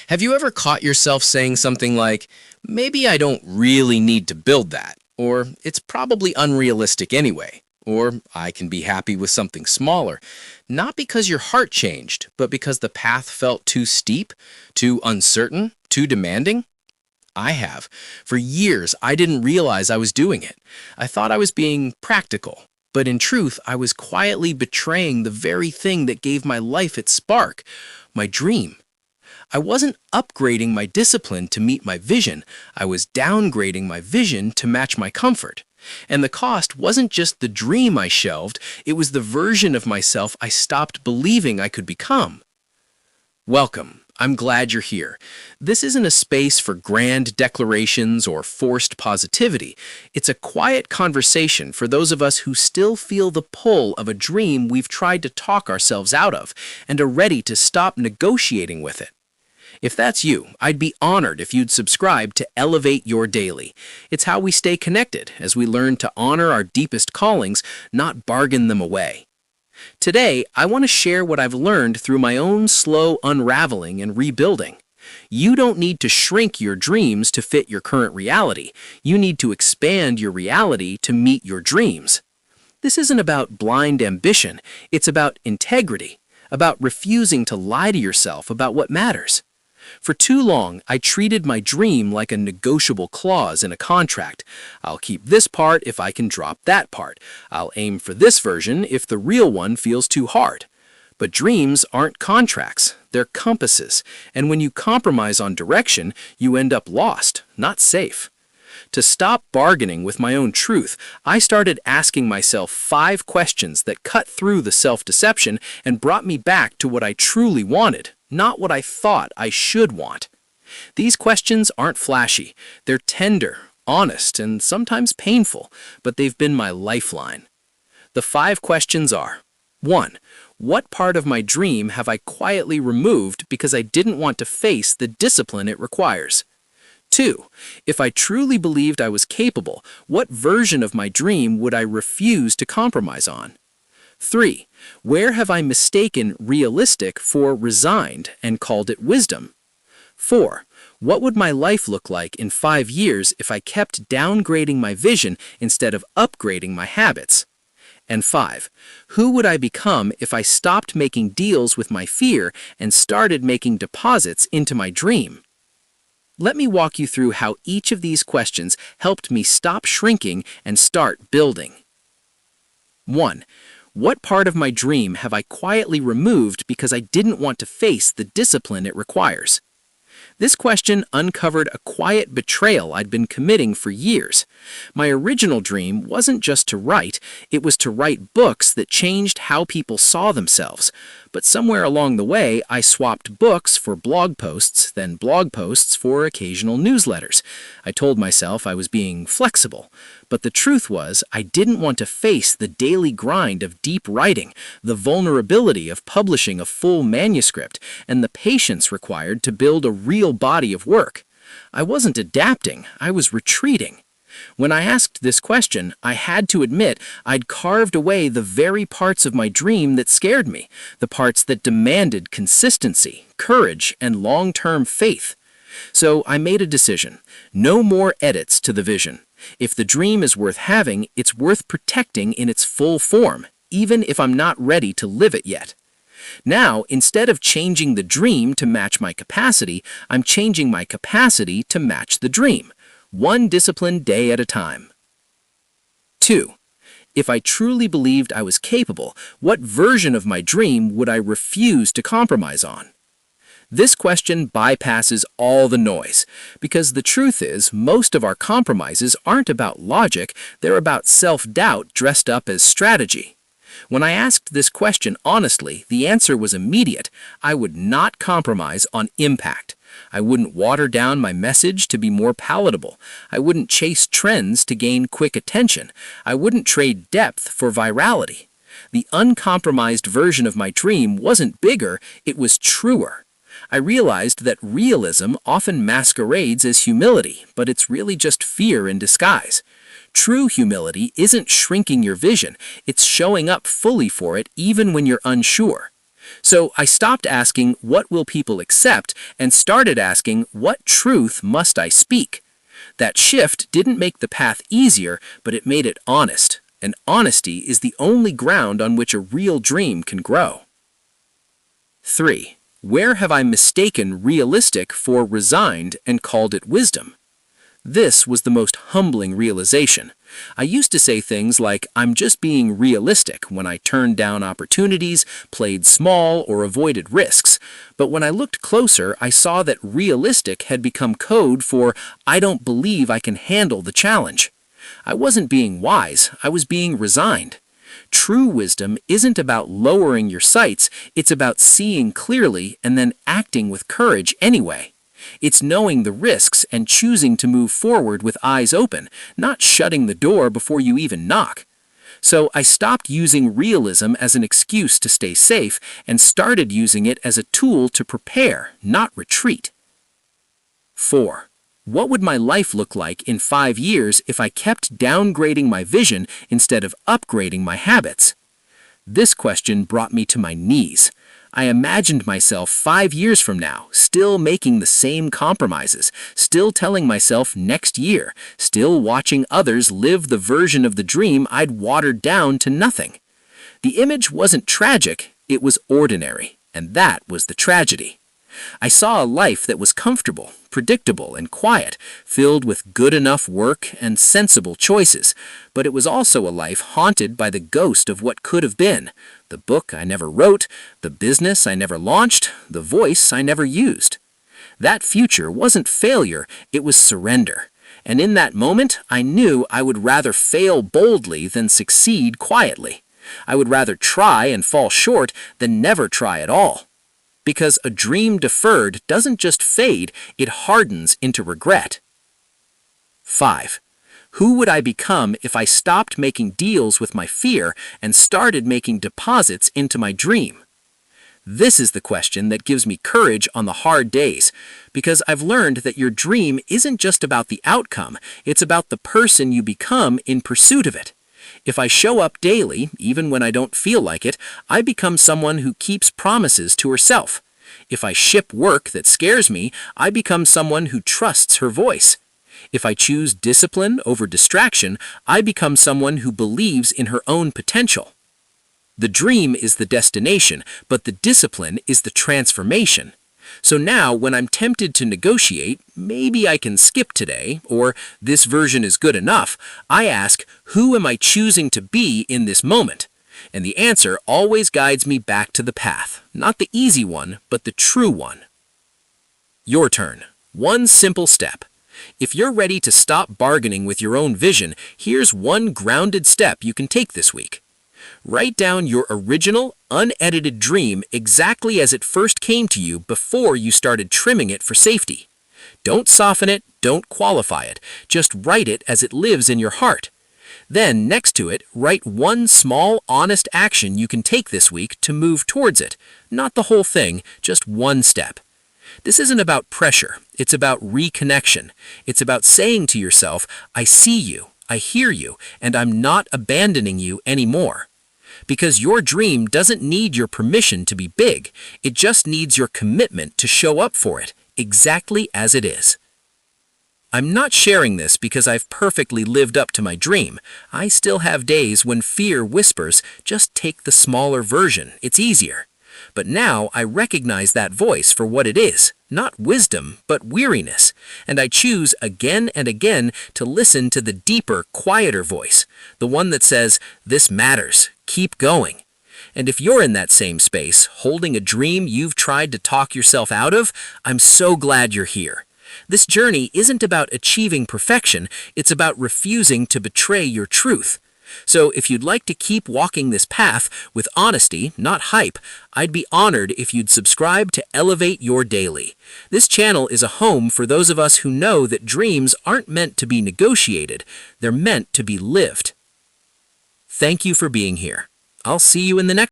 Have you ever caught yourself saying something like, maybe I don't really need to build that, or it's probably unrealistic anyway, or I can be happy with something smaller, not because your heart changed, but because the path felt too steep, too uncertain, too demanding? I have. For years, I didn't realize I was doing it. I thought I was being practical, but in truth, I was quietly betraying the very thing that gave my life its spark, my dream. I wasn't upgrading my discipline to meet my vision, I was downgrading my vision to match my comfort. And the cost wasn't just the dream I shelved, it was the version of myself I stopped believing I could become. Welcome. I'm glad you're here. This isn't a space for grand declarations or forced positivity. It's a quiet conversation for those of us who still feel the pull of a dream we've tried to talk ourselves out of and are ready to stop negotiating with it. If that's you, I'd be honored if you'd subscribe to Elevate Your Daily. It's how we stay connected as we learn to honor our deepest callings, not bargain them away. Today, I want to share what I've learned through my own slow unraveling and rebuilding. You don't need to shrink your dreams to fit your current reality. You need to expand your reality to meet your dreams. This isn't about blind ambition. It's about integrity, about refusing to lie to yourself about what matters. For too long, I treated my dream like a negotiable clause in a contract. I'll keep this part if I can drop that part. I'll aim for this version if the real one feels too hard. But dreams aren't contracts, they're compasses, and when you compromise on direction, you end up lost, not safe. To stop bargaining with my own truth, I started asking myself 5 questions that cut through the self-deception and brought me back to what I truly wanted, not what I thought I should want. These questions aren't flashy. They're tender, honest, and sometimes painful, but they've been my lifeline. The 5 questions are: 1. What part of my dream have I quietly removed because I didn't want to face the discipline it requires? 2. If I truly believed I was capable, what version of my dream would I refuse to compromise on? 3. Where have I mistaken realistic for resigned and called it wisdom? 4. What would my life look like in 5 years if I kept downgrading my vision instead of upgrading my habits? And 5. Who would I become if I stopped making deals with my fear and started making deposits into my dream? Let me walk you through how each of these questions helped me stop shrinking and start building. 1. What part of my dream have I quietly removed because I didn't want to face the discipline it requires? This question uncovered a quiet betrayal I'd been committing for years. My original dream wasn't just to write, it was to write books that changed how people saw themselves. But somewhere along the way, I swapped books for blog posts, then blog posts for occasional newsletters. I told myself I was being flexible. But the truth was, I didn't want to face the daily grind of deep writing, the vulnerability of publishing a full manuscript, and the patience required to build a real body of work. I wasn't adapting, I was retreating. When I asked this question, I had to admit I'd carved away the very parts of my dream that scared me, the parts that demanded consistency, courage, and long-term faith. So I made a decision. No more edits to the vision. If the dream is worth having, it's worth protecting in its full form, even if I'm not ready to live it yet. Now, instead of changing the dream to match my capacity, I'm changing my capacity to match the dream, one disciplined day at a time. 2. If I truly believed I was capable, what version of my dream would I refuse to compromise on? This question bypasses all the noise, because the truth is, most of our compromises aren't about logic, they're about self-doubt dressed up as strategy. When I asked this question honestly, the answer was immediate. I would not compromise on impact. I wouldn't water down my message to be more palatable. I wouldn't chase trends to gain quick attention. I wouldn't trade depth for virality. The uncompromised version of my dream wasn't bigger, it was truer. I realized that realism often masquerades as humility, but it's really just fear in disguise. True humility isn't shrinking your vision, it's showing up fully for it even when you're unsure. So I stopped asking, what will people accept, and started asking, what truth must I speak? That shift didn't make the path easier, but it made it honest. And honesty is the only ground on which a real dream can grow. 3. Where have I mistaken realistic for resigned and called it wisdom? This was the most humbling realization. I used to say things like, I'm just being realistic when I turned down opportunities, played small, or avoided risks. But when I looked closer, I saw that realistic had become code for, I don't believe I can handle the challenge. I wasn't being wise, I was being resigned. True wisdom isn't about lowering your sights, it's about seeing clearly and then acting with courage anyway. It's knowing the risks and choosing to move forward with eyes open, not shutting the door before you even knock. So I stopped using realism as an excuse to stay safe and started using it as a tool to prepare, not retreat. 4. What would my life look like in 5 years if I kept downgrading my vision instead of upgrading my habits? This question brought me to my knees. I imagined myself 5 years from now, still making the same compromises, still telling myself next year, still watching others live the version of the dream I'd watered down to nothing. The image wasn't tragic, it was ordinary, and that was the tragedy. I saw a life that was comfortable, predictable, and quiet, filled with good enough work and sensible choices, but it was also a life haunted by the ghost of what could have been, the book I never wrote, the business I never launched, the voice I never used. That future wasn't failure, it was surrender. And in that moment, I knew I would rather fail boldly than succeed quietly. I would rather try and fall short than never try at all. Because a dream deferred doesn't just fade, it hardens into regret. 5. Who would I become if I stopped making deals with my fear and started making deposits into my dream? This is the question that gives me courage on the hard days, because I've learned that your dream isn't just about the outcome, it's about the person you become in pursuit of it. If I show up daily, even when I don't feel like it, I become someone who keeps promises to herself. If I ship work that scares me, I become someone who trusts her voice. If I choose discipline over distraction, I become someone who believes in her own potential. The dream is the destination, but the discipline is the transformation. So now, when I'm tempted to negotiate, maybe I can skip today, or this version is good enough, I ask, who am I choosing to be in this moment? And the answer always guides me back to the path, not the easy one, but the true one. Your turn. One simple step. If you're ready to stop bargaining with your own vision, here's one grounded step you can take this week. Write down your original, unedited dream exactly as it first came to you before you started trimming it for safety. Don't soften it, don't qualify it, just write it as it lives in your heart. Then, next to it, write one small, honest action you can take this week to move towards it. Not the whole thing, just one step. This isn't about pressure, it's about reconnection. It's about saying to yourself, I see you, I hear you, and I'm not abandoning you anymore. Because your dream doesn't need your permission to be big, it just needs your commitment to show up for it, exactly as it is. I'm not sharing this because I've perfectly lived up to my dream. I still have days when fear whispers, just take the smaller version, it's easier. But now I recognize that voice for what it is, not wisdom, but weariness, and I choose again and again to listen to the deeper, quieter voice, the one that says, this matters, keep going. And if you're in that same space, holding a dream you've tried to talk yourself out of, I'm so glad you're here. This journey isn't about achieving perfection, it's about refusing to betray your truth. So if you'd like to keep walking this path with honesty, not hype, I'd be honored if you'd subscribe to Elevate Your Daily. This channel is a home for those of us who know that dreams aren't meant to be negotiated, they're meant to be lived. Thank you for being here. I'll see you in the next